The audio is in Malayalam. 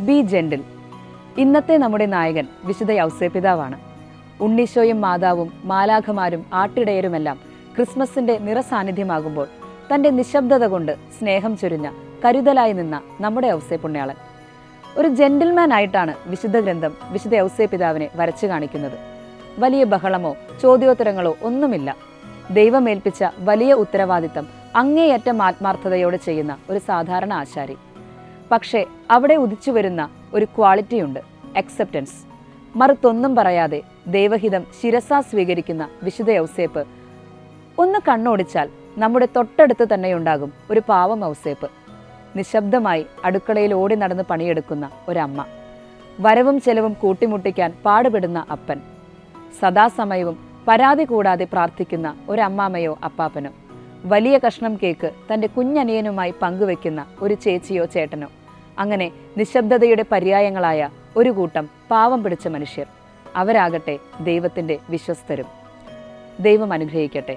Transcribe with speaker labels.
Speaker 1: B gentle. ഇന്നത്തെ നമ്മുടെ നായകൻ വിശുദ്ധ യൗസേപ്പിതാവാണ്. ഉണ്ണീശോയും മാതാവും മാലാഖമാരും ആട്ടിടയരുമെല്ലാം ക്രിസ്മസിന്റെ നിറസാന്നിധ്യമാകുമ്പോൾ തന്റെ നിശബ്ദത കൊണ്ട് സ്നേഹം ചൊരിഞ്ഞ കരുതലായി നിന്ന നമ്മുടെ യൗസേപ്പുണ്യാളൻ. ഒരു ജെന്റിൽമാൻ ആയിട്ടാണ് വിശുദ്ധ ഗ്രന്ഥം വിശുദ്ധ യൗസേപ്പിതാവിനെ വരച്ചു കാണിക്കുന്നത്. വലിയ ബഹളമോ ചോദ്യോത്തരങ്ങളോ ഒന്നുമില്ല. ദൈവമേൽപ്പിച്ച വലിയ ഉത്തരവാദിത്തം അങ്ങേയറ്റം ആത്മാർത്ഥതയോടെ ചെയ്യുന്ന ഒരു സാധാരണ ആശാരി. പക്ഷേ അവിടെ ഉദിച്ചു വരുന്ന ഒരു ക്വാളിറ്റിയുണ്ട്, അക്സെപ്റ്റൻസ്. മറുത്തൊന്നും പറയാതെ ദൈവഹിതം ശിരസാ സ്വീകരിക്കുന്ന വിശുദ്ധ യൗസേപ്പ്. ഒന്ന് കണ്ണോടിച്ചാൽ നമ്മുടെ തൊട്ടടുത്ത് തന്നെയുണ്ടാകും ഒരു പാവം യൗസേപ്പ്. നിശബ്ദമായി അടുക്കളയിൽ ഓടി നടന്ന് പണിയെടുക്കുന്ന ഒരമ്മ, വരവും ചെലവും കൂട്ടിമുട്ടിക്കാൻ പാടുപെടുന്ന അപ്പൻ, സദാസമയവും പരാതി കൂടാതെ പ്രാർത്ഥിക്കുന്ന ഒരമ്മാമയോ അപ്പാപ്പനോ, വലിയ കഷ്ണം കേക്ക് തൻ്റെ കുഞ്ഞനിയനുമായി പങ്കുവെക്കുന്ന ഒരു ചേച്ചിയോ ചേട്ടനോ, അങ്ങനെ നിശബ്ദതയുടെ പര്യായങ്ങളായ ഒരു കൂട്ടം പാവം പിടിച്ച മനുഷ്യർ. അവരാകട്ടെ ദൈവത്തിൻ്റെ വിശ്വസ്തരും. ദൈവം അനുഗ്രഹിക്കട്ടെ.